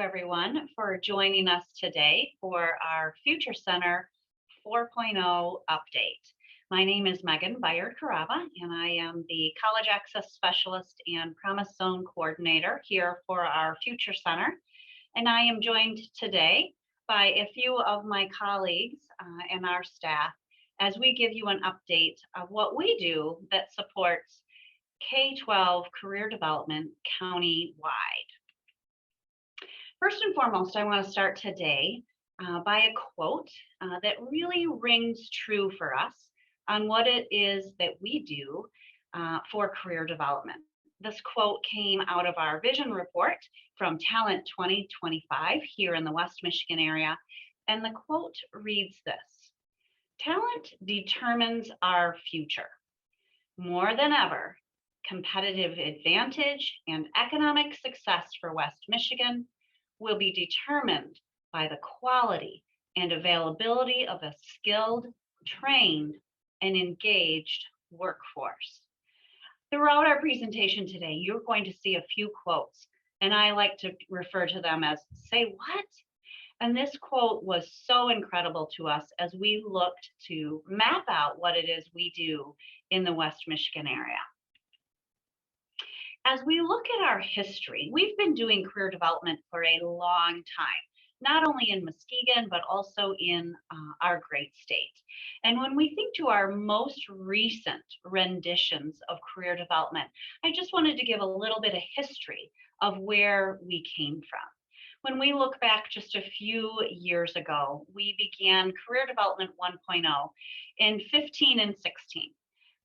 everyone, for joining us today for our Future Center 4.0 update. My name is Megan Bayard-Carava, and I am the College Access Specialist and Promise Zone Coordinator here for our Future Center. And I am joined today by a few of my colleagues and our staff as we give you an update of what we do that supports K-12 career development county-wide. First and foremost, I want to start today by a quote that really rings true for us on what it is that we do for career development. This quote came out of our vision report from Talent 2025 here in the West Michigan area, and the quote reads this: "Talent determines our future. More than ever, competitive advantage and economic success for West Michigan will be determined by the quality and availability of a skilled, trained, and engaged workforce." Throughout our presentation today, you're going to see a few quotes, and I like to refer to them as "say what?" And this quote was so incredible to us as we looked to map out what it is we do in the West Michigan area. As we look at our history, we've been doing career development for a long time, not only in Muskegon, but also in our great state. And when we think to our most recent renditions of career development, I just wanted to give a little bit of history of where we came from. When we look back just a few years ago, we began Career Development 1.0 in 15 and 16.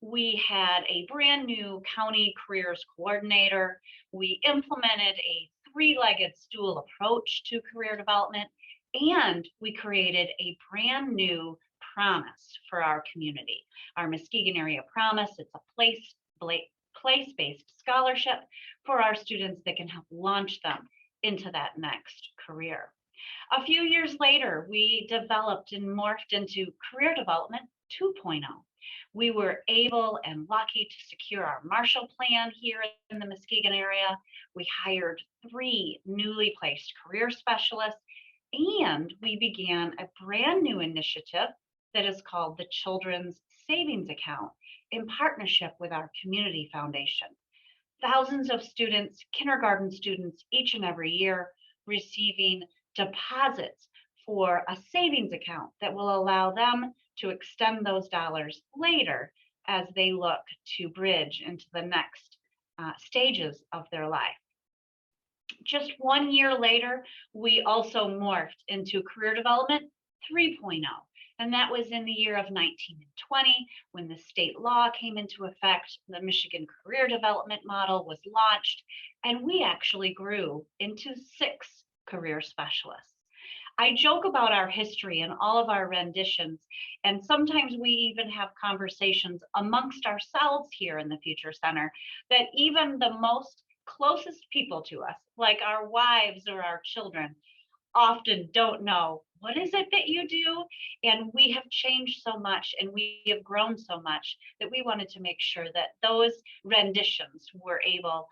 We had a brand new county careers coordinator. We implemented a three-legged stool approach to career development, and we created a brand new promise for our community. Our Muskegon Area Promise. It's a place-based scholarship for our students that can help launch them into that next career. A few years later, we developed and morphed into Career Development 2.0. We were able and lucky to secure our Marshall Plan here in the Muskegon area. We hired 3 newly placed career specialists, and we began a brand new initiative that is called the Children's Savings Account in partnership with our community foundation. Thousands of students, kindergarten students, each and every year receiving deposits for a savings account that will allow them to extend those dollars later as they look to bridge into the next stages of their life. Just 1 year later, we also morphed into Career Development 3.0. And that was in the year of 1920 when the state law came into effect. The Michigan Career Development Model was launched, and we actually grew into 6 career specialists. I joke about our history and all of our renditions, and sometimes we even have conversations amongst ourselves here in the Future Center that even the most closest people to us, like our wives or our children, often don't know, what is it that you do? And we have changed so much and we have grown so much that we wanted to make sure that those renditions were able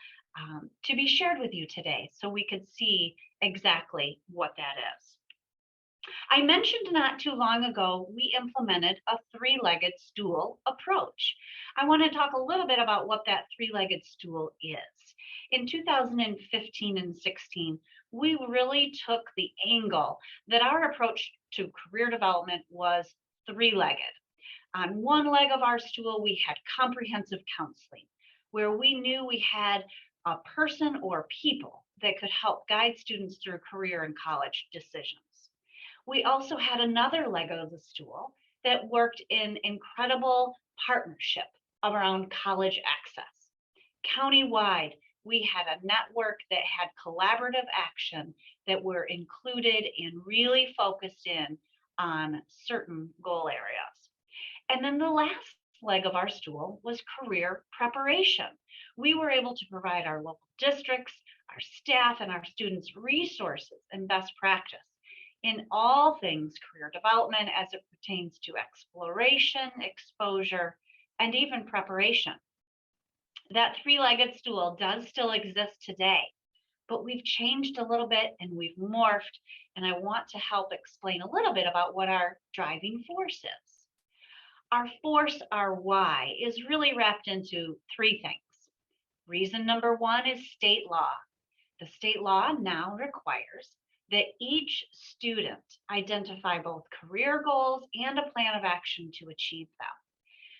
to be shared with you today so we could see exactly what that is. I mentioned not too long ago, we implemented a 3-legged stool approach. I want to talk a little bit about what that 3-legged stool is. In 2015 and 16, we really took the angle that our approach to career development was 3-legged. On one leg of our stool, we had comprehensive counseling, where we knew we had a person or people that could help guide students through career and college decisions. We also had another leg of the stool that worked in incredible partnership around college access. Countywide, we had a network that had collaborative action that were included and really focused in on certain goal areas. And then the last leg of our stool was career preparation. We were able to provide our local districts, our staff, and our students resources and best practice in all things career development as it pertains to exploration, exposure, and even preparation. That 3-legged stool does still exist today, but we've changed a little bit and we've morphed, and I want to help explain a little bit about what our driving force is. Our force, our why, is really wrapped into three things. Reason number one is state law. The state law now requires that each student identify both career goals and a plan of action to achieve them.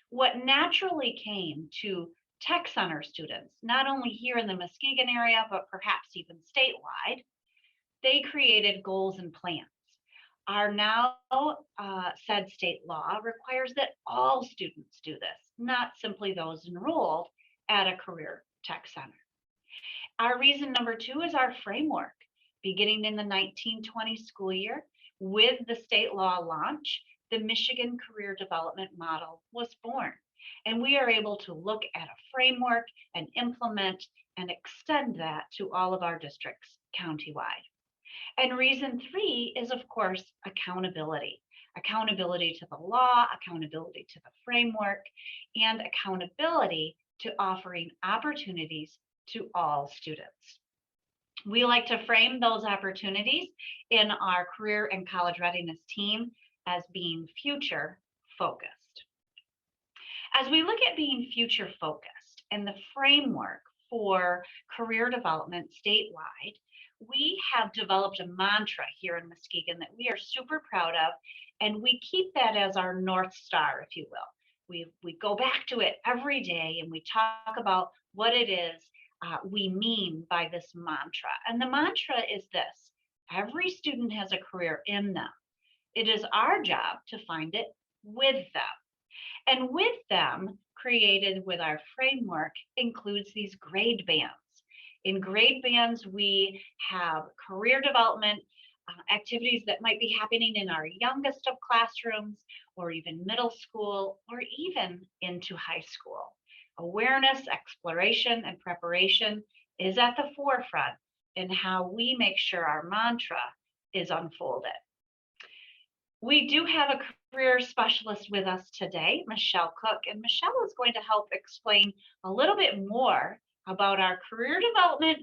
What naturally came to tech center students, not only here in the Muskegon area, but perhaps even statewide, they created goals and plans. Our now said state law requires that all students do this, not simply those enrolled at a career tech center. Our reason number two is our framework. Beginning in the 1920 school year, with the state law launch, the Michigan Career Development Model was born. And we are able to look at a framework and implement and extend that to all of our districts countywide. And reason three is, of course, accountability. Accountability to the law, accountability to the framework, and accountability to offering opportunities to all students. We like to frame those opportunities in our career and college readiness team as being future focused. As we look at being future focused and the framework for career development statewide, we have developed a mantra here in Muskegon that we are super proud of, and we keep that as our North Star, if you will. We go back to it every day and we talk about what it is we mean by this mantra. And the mantra is this: every student has a career in them. It is our job to find it with them. And with them, created with our framework, includes these grade bands. In grade bands, we have career development activities that might be happening in our youngest of classrooms, or even middle school, or even into high school. Awareness, exploration, and preparation is at the forefront in how we make sure our mantra is unfolded. We do have a career specialist with us today, Michelle Cook, and Michelle is going to help explain a little bit more about our Career Development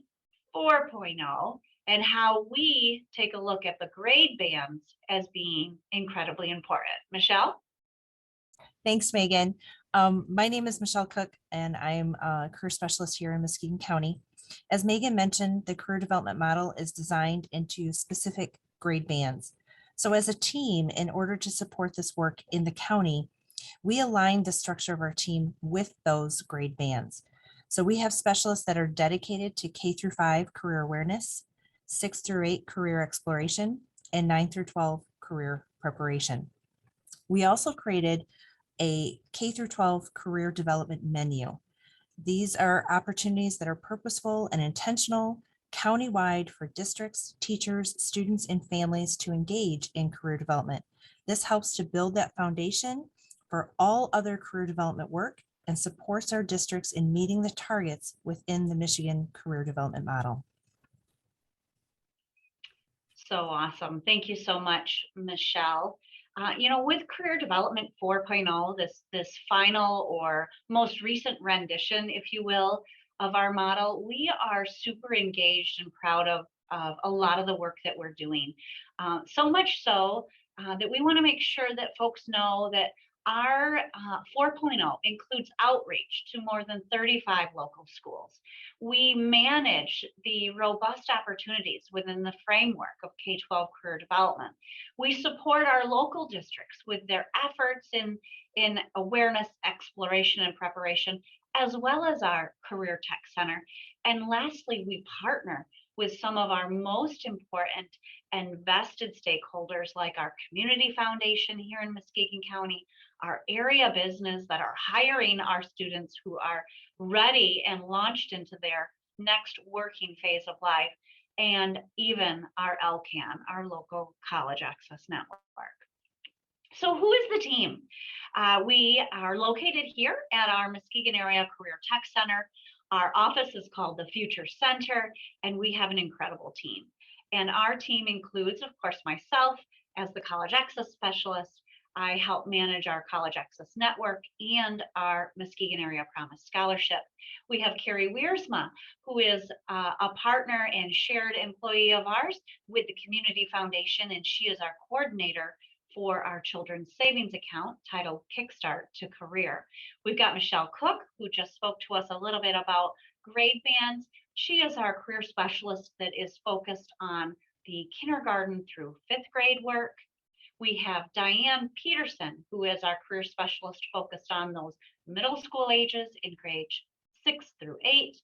4.0 and how we take a look at the grade bands as being incredibly important. Michelle? Thanks, Megan. My name is Michelle Cook, and I'm a career specialist here in Muskegon County. As Megan mentioned, the career development model is designed into specific grade bands. So as a team, in order to support this work in the county, we align the structure of our team with those grade bands. So we have specialists that are dedicated to K through 5 career awareness, 6 through 8 career exploration, and 9 through 12 career preparation. We also created a K through 12 career development menu. These are opportunities that are purposeful and intentional, countywide, for districts, teachers, students, and families to engage in career development. This helps to build that foundation for all other career development work and supports our districts in meeting the targets within the Michigan Career Development Model. So awesome. Thank you so much, Michelle. With Career Development 4.0, this final or most recent rendition, if you will, of our model, we are super engaged and proud of a lot of the work that we're doing. So much so that we want to make sure that folks know that our 4.0 includes outreach to more than 35 local schools. We manage the robust opportunities within the framework of K-12 career development. We support our local districts with their efforts in awareness, exploration, and preparation, as well as our Career Tech Center. And lastly, we partner with some of our most important and vested stakeholders, like our community foundation here in Muskegon County, our area business that are hiring our students who are ready and launched into their next working phase of life, and even our LCAN, our local college access network. So who is the team? We are located here at our Muskegon Area Career Tech Center. Our office is called the Future Center, and we have an incredible team. And our team includes, of course, myself as the college access specialist, I help manage our College Access Network and our Muskegon Area Promise Scholarship. We have Carrie Wiersma, who is a partner and shared employee of ours with the Community Foundation, and she is our coordinator for our children's savings account titled Kickstart to Career. We've got Michelle Cook, who just spoke to us a little bit about grade bands. She is our career specialist that is focused on the kindergarten through fifth grade work. We have Diane Peterson, who is our career specialist focused on those middle school ages in grades 6 through 8.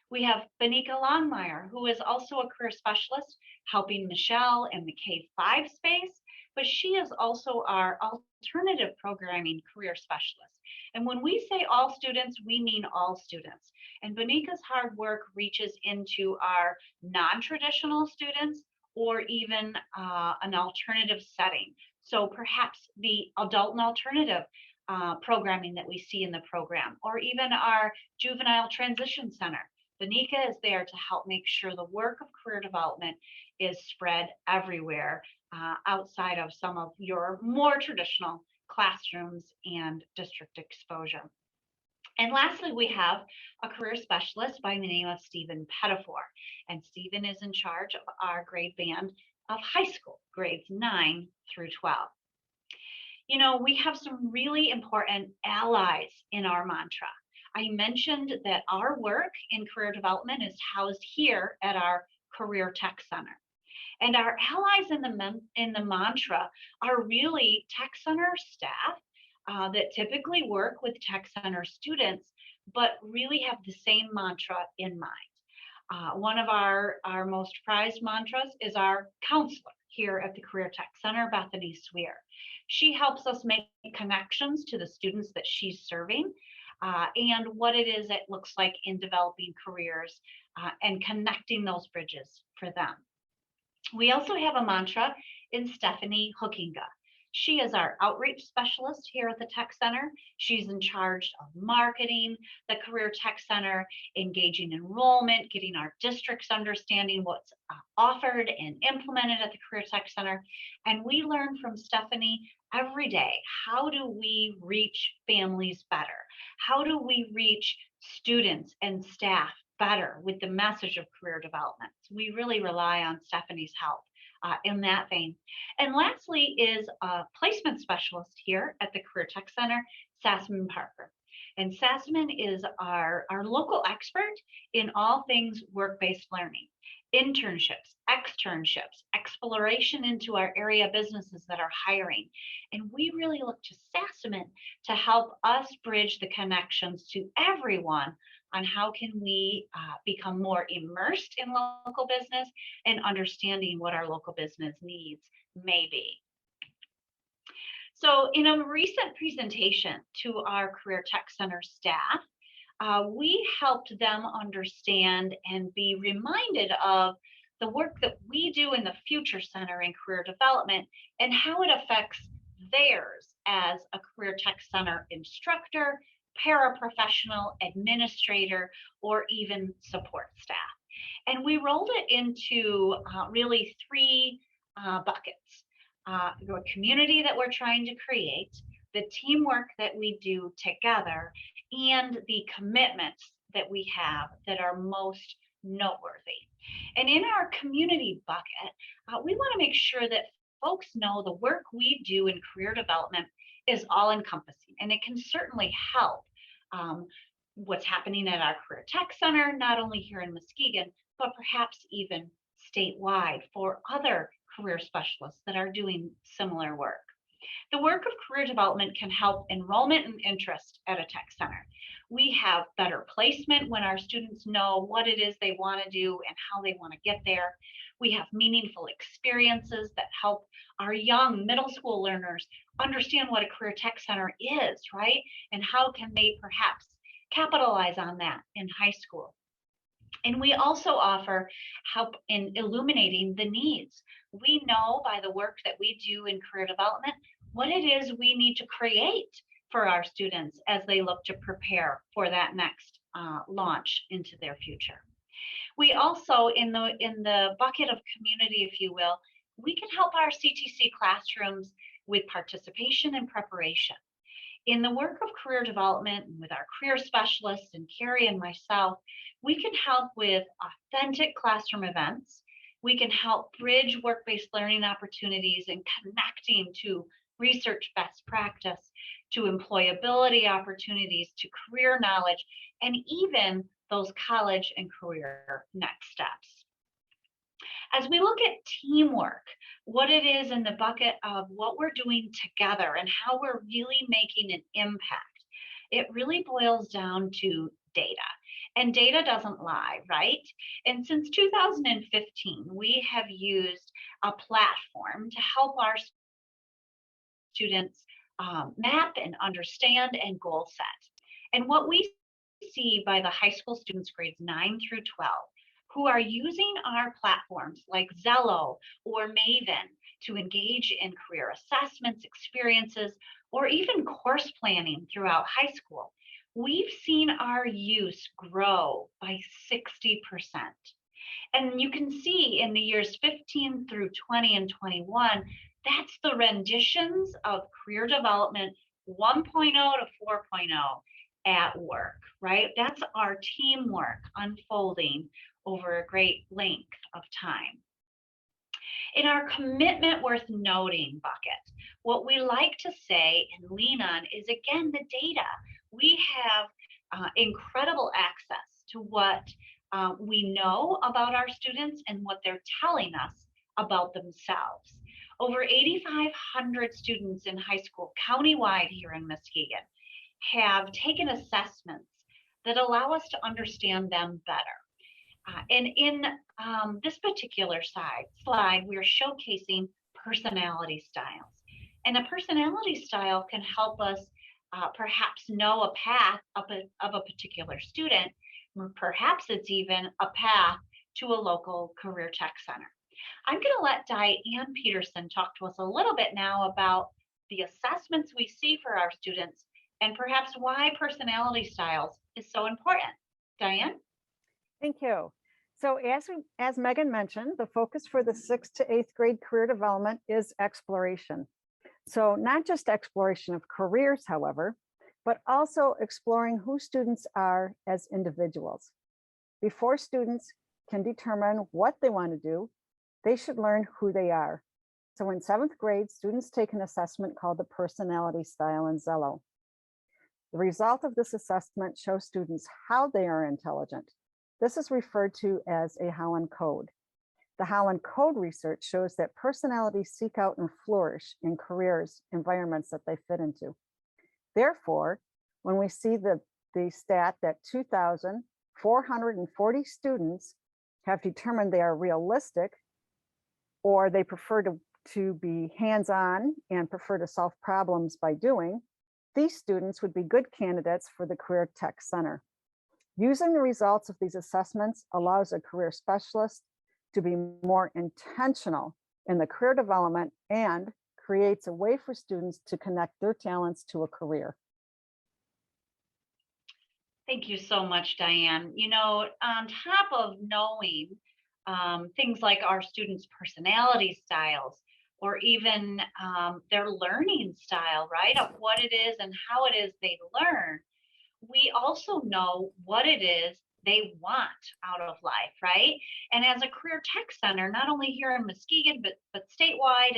We have Benika Longmire, who is also a career specialist helping Michelle in the K-5 space, but she is also our alternative programming career specialist. And when we say all students, we mean all students. And Benika's hard work reaches into our non-traditional students or even an alternative setting. So perhaps the adult and alternative programming that we see in the program, or even our juvenile transition center. Benika is there to help make sure the work of career development is spread everywhere outside of some of your more traditional classrooms and district exposure. And lastly, we have a career specialist by the name of Stephen Pettifor. And Stephen is in charge of our grade band of high school, grades 9 through 12. You know, we have some really important allies in our mantra. I mentioned that our work in career development is housed here at our Career Tech Center. And our allies in the mantra are really Tech Center staff that typically work with Tech Center students, but really have the same mantra in mind. One of our most prized mantras is our counselor here at the Career Tech Center, Bethany Swear. She helps us make connections to the students that she's serving and what it is it looks like in developing careers and connecting those bridges for them. We also have a mantra in Stephanie Hookinga. She is our outreach specialist here at the Tech Center. She's in charge of marketing the Career Tech Center, engaging enrollment, getting our districts understanding what's offered and implemented at the Career Tech Center. And we learn from Stephanie every day, how do we reach families better? How do we reach students and staff better with the message of career development? So we really rely on Stephanie's help in that vein. And lastly is a placement specialist here at the Career Tech Center, Sassaman Parker. And Sassaman is our local expert in all things work-based learning, internships, externships, exploration into our area businesses that are hiring. And we really look to Sassaman to help us bridge the connections to everyone on how can we become more immersed in local business and understanding what our local business needs may be. So in a recent presentation to our Career Tech Center staff, we helped them understand and be reminded of the work that we do in the Future Center in career development and how it affects theirs as a Career Tech Center instructor, paraprofessional, administrator, or even support staff. And we rolled it into really three buckets. The community that we're trying to create, the teamwork that we do together, and the commitments that we have that are most noteworthy. And in our community bucket, we want to make sure that folks know the work we do in career development is all encompassing, and it can certainly help what's happening at our Career Tech Center, not only here in Muskegon, but perhaps even statewide for other career specialists that are doing similar work. The work of career development can help enrollment and interest at a tech center. We have better placement when our students know what it is they want to do and how they want to get there. We have meaningful experiences that help our young middle school learners understand what a career tech center is, right? And how can they perhaps capitalize on that in high school. And we also offer help in illuminating the needs. We know by the work that we do in career development what it is we need to create for our students as they look to prepare for that next launch into their future. We also, in the bucket of community, if you will, we can help our CTC classrooms with participation and preparation. In the work of career development and with our career specialists and Carrie and myself, we can help with authentic classroom events. We can help bridge work-based learning opportunities and connecting to research best practice, to employability opportunities, to career knowledge, and even those college and career next steps. As we look at teamwork, what it is in the bucket of what we're doing together and how we're really making an impact, it really boils down to data. And data doesn't lie, right? And since 2015, we have used a platform to help our students map and understand and goal set. And what we see by the high school students grades 9 through 12 who are using our platforms like Zello or Maven to engage in career assessments, experiences, or even course planning throughout high school, we've seen our use grow by 60%. And you can see in the years 15 through 20 and 21, that's the renditions of career development 1.0 to 4.0 at work, right? That's our teamwork unfolding over a great length of time. In our commitment worth noting bucket, what we like to say and lean on is, again, the data. We have incredible access to what we know about our students and what they're telling us about themselves. Over 8,500 students in high school countywide here in Muskegon have taken assessments that allow us to understand them better. And in this particular slide, we're showcasing personality styles. And a personality style can help us perhaps know a path of a particular student. Perhaps it's even a path to a local career tech center. I'm going to let Diane Peterson talk to us a little bit now about the assessments we see for our students and perhaps why personality styles is so important. Diane? Thank you. So as Megan mentioned, the focus for the 6th to 8th grade career development is exploration. So not just exploration of careers, however, but also exploring who students are as individuals. Before students can determine what they want to do, they should learn who they are. So in 7th grade, students take an assessment called the personality style in Zello. The result of this assessment shows students how they are intelligent. This is referred to as a Holland Code. The Holland Code research shows that personalities seek out and flourish in careers, environments that they fit into. Therefore, when we see the stat that 2,440 students have determined they are realistic, or they prefer to be hands-on and prefer to solve problems by doing, these students would be good candidates for the Career Tech Center. Using the results of these assessments allows a career specialist to be more intentional in the career development and creates a way for students to connect their talents to a career. Thank you so much, Diane. You know, on top of knowing things like our students' personality styles, or even their learning style, right, of what it is and how it is they learn, we also know what it is they want out of life, right? And as a career tech center, not only here in Muskegon, but statewide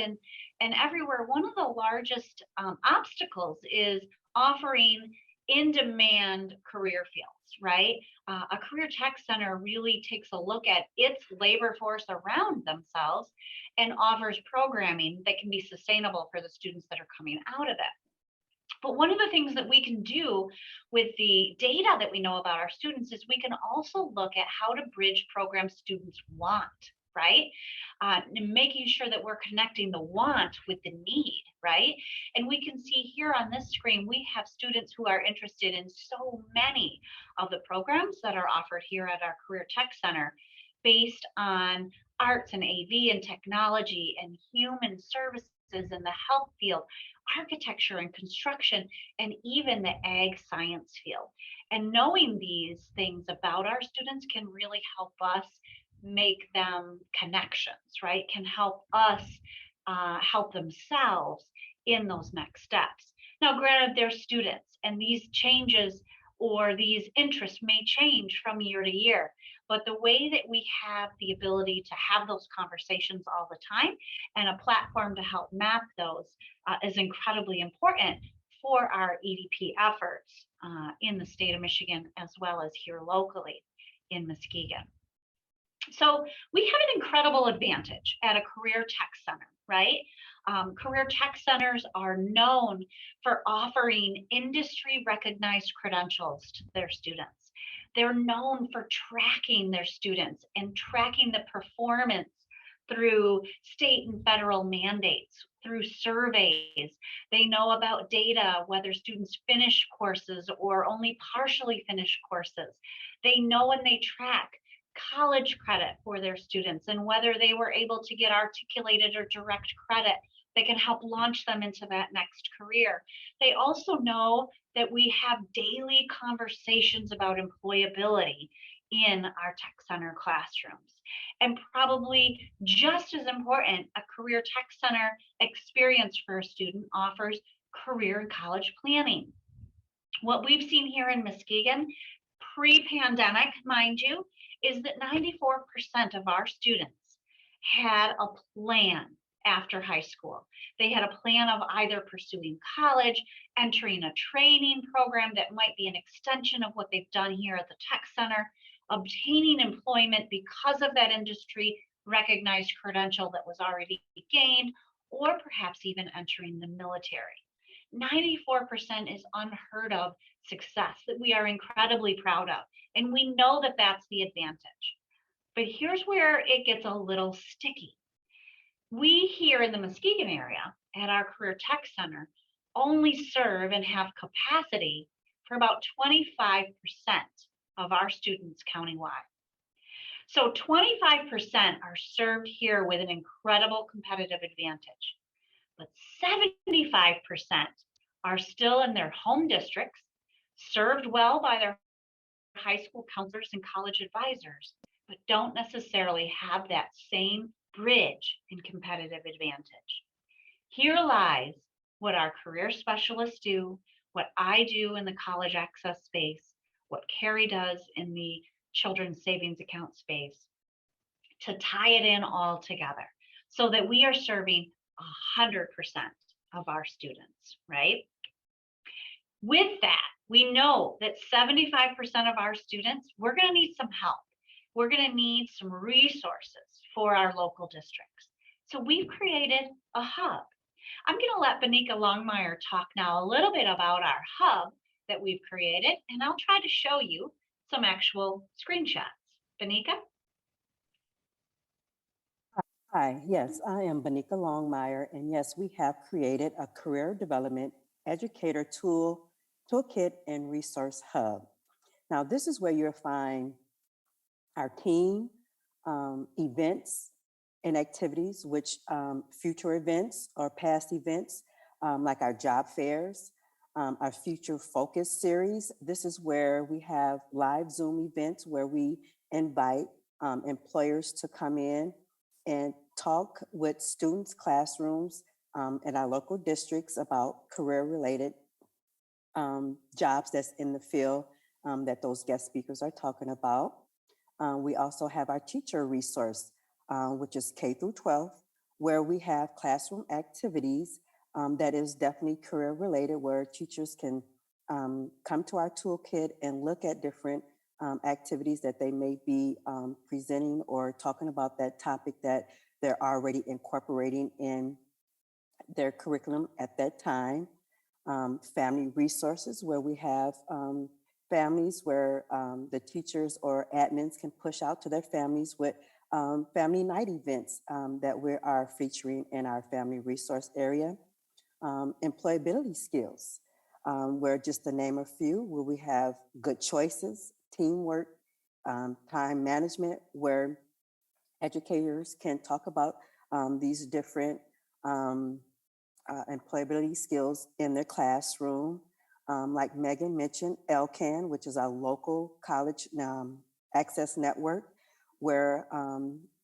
and everywhere, one of the largest obstacles is offering in-demand career fields, right? A career tech center really takes a look at its labor force around themselves and offers programming that can be sustainable for the students that are coming out of it. But one of the things that we can do with the data that we know about our students is we can also look at how to bridge programs students want, right? Making sure that we're connecting the want with the need, right? And we can see here on this screen, we have students who are interested in so many of the programs that are offered here at our Career Tech Center based on arts and AV and technology and human services in the health field, architecture and construction, and even the ag science field. And knowing these things about our students can really help us make them connections, right? Can help us help themselves in those next steps. Now, granted, they're students, and these changes or these interests may change from year to year, but the way that we have the ability to have those conversations all the time and a platform to help map those is incredibly important for our EDP efforts in the state of Michigan, as well as here locally in Muskegon. So we have an incredible advantage at a career tech center, right? Career tech centers are known for offering industry recognized credentials to their students. They're known for tracking their students and tracking the performance through state and federal mandates, through surveys. They know about data, whether students finish courses or only partially finish courses. They know and they track college credit for their students and whether they were able to get articulated or direct credit that can help launch them into that next career. They also know that we have daily conversations about employability in our tech center classrooms. And probably just as important, a career tech center experience for a student offers career and college planning. What we've seen here in Muskegon, pre-pandemic, mind you, is that 94% of our students had a plan after high school. They had a plan of either pursuing college, entering a training program that might be an extension of what they've done here at the tech center, obtaining employment because of that industry recognized credential that was already gained, or perhaps even entering the military. 94% is unheard of success that we are incredibly proud of. And we know that that's the advantage. But here's where it gets a little sticky. We here in the Muskegon area at our Career Tech Center only serve and have capacity for about 25% of our students countywide. So 25% are served here with an incredible competitive advantage. But 75% are still in their home districts, served well by their high school counselors and college advisors, but don't necessarily have that same bridge and competitive advantage. Here lies what our career specialists do, what I do in the college access space, what Carrie does in the children's savings account space, to tie it in all together so that we are serving 100% of our students, right? With that, we know that 75% of our students, we're going to need some help. We're going to need some resources for our local districts. So we've created a hub. I'm going to let Benika Longmire talk now a little bit about our hub that we've created, and I'll try to show you some actual screenshots. Benika? Hi, yes, I am Benika Longmire, and yes, we have created a career development educator toolkit and resource hub. Now, this is where you'll find our team, events and activities, which future events or past events, like our job fairs, our future focus series. This is where we have live Zoom events where we invite employers to come in and talk with students, classrooms, in our local districts about career-related jobs that's in the field that those guest speakers are talking about. We also have our teacher resource, which is K through 12, where we have classroom activities that is definitely career-related, where teachers can come to our toolkit and look at different activities that they may be presenting or talking about that topic that they're already incorporating in their curriculum at that time. Family resources, where we have families where the teachers or admins can push out to their families with family night events that we are featuring in our family resource area. Employability skills, where just to name a few, where we have good choices, teamwork, time management, where educators can talk about these different employability skills in their classroom. Like Megan mentioned, LCAN, which is our local college access network, where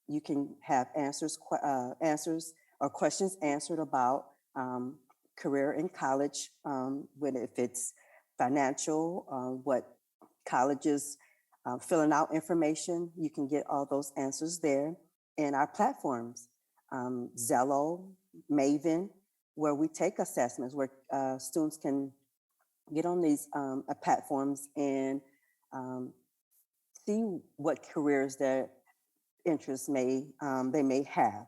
you can have answers or questions answered about career in college, if it's financial, what colleges, filling out information, you can get all those answers there. And our platforms, Zello, Maven, where we take assessments, where students can get on these platforms and see what careers their interests they may have.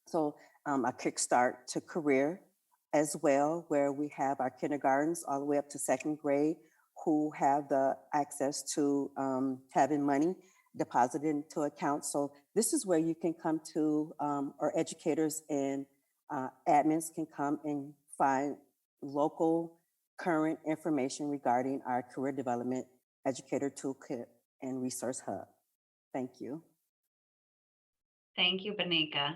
So a kickstart to career as well, where we have our kindergartens all the way up to second grade who have the access to having money deposited into accounts. So this is where you can come to, or educators and admins can come and find local current information regarding our career development educator toolkit and resource hub. Thank you. Thank you, Benika.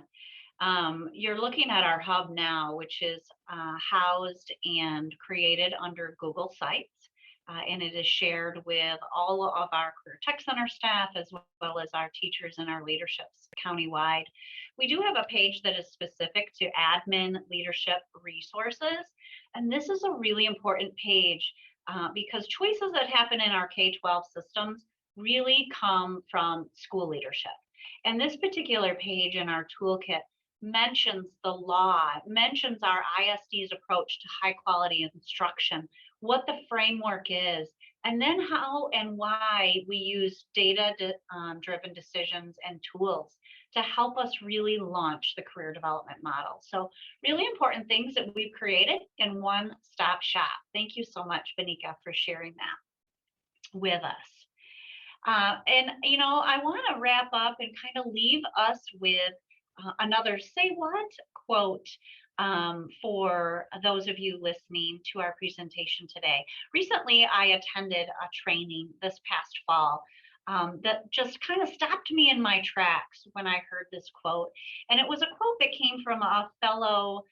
You're looking at our hub now, which is housed and created under Google Sites. And it is shared with all of our Career Tech Center staff, as well as our teachers and our leaderships countywide. We do have a page that is specific to admin leadership resources. And this is a really important page because choices that happen in our K-12 systems really come from school leadership. And this particular page in our toolkit mentions the law, mentions our ISD's approach to high quality instruction, what the framework is, and then how and why we use data-driven decisions and tools to help us really launch the career development model. So really important things that we've created in one-stop shop. Thank you so much, Benika, for sharing that with us. And, you know, I want to wrap up and kind of leave us with another say what quote for those of you listening to our presentation today. Recently, I attended a training this past fall that just kind of stopped me in my tracks when I heard this quote. And it was a quote that came from a fellow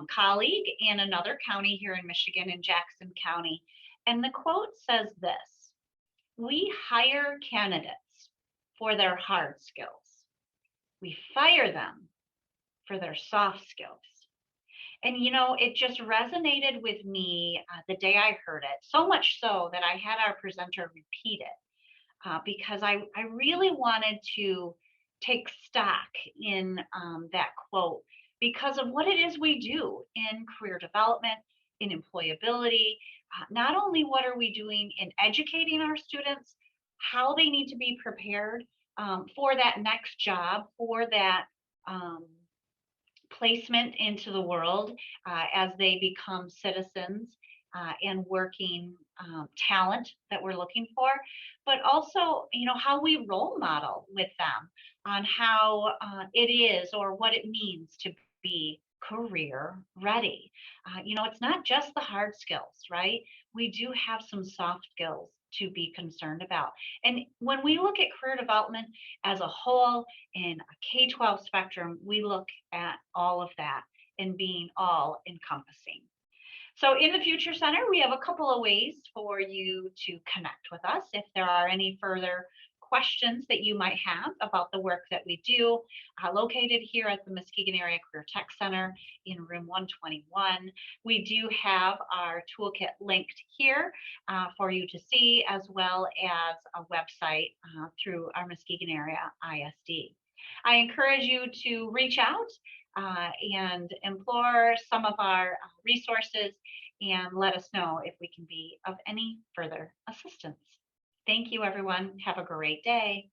colleague in another county here in Michigan, in Jackson County. And the quote says this: "We hire candidates for their hard skills. We fire them for their soft skills." And, you know, it just resonated with me the day I heard it, so much so that I had our presenter repeat it because I really wanted to take stock in that quote because of what it is we do in career development, in employability. Not only what are we doing in educating our students, how they need to be prepared for that next job, for that placement into the world as they become citizens and working talent that we're looking for, but also, you know, how we role model with them on how it is or what it means to be career ready. You know, it's not just the hard skills, right? We do have some soft skills to be concerned about. And when we look at career development as a whole in a K-12 spectrum, we look at all of that and being all encompassing. So in the Future Center, we have a couple of ways for you to connect with us. If there are any further questions that you might have about the work that we do, located here at the Muskegon Area Career Tech Center in room 121. We do have our toolkit linked here for you to see, as well as a website through our Muskegon Area ISD. I encourage you to reach out and implore some of our resources and let us know if we can be of any further assistance. Thank you, everyone. Have a great day.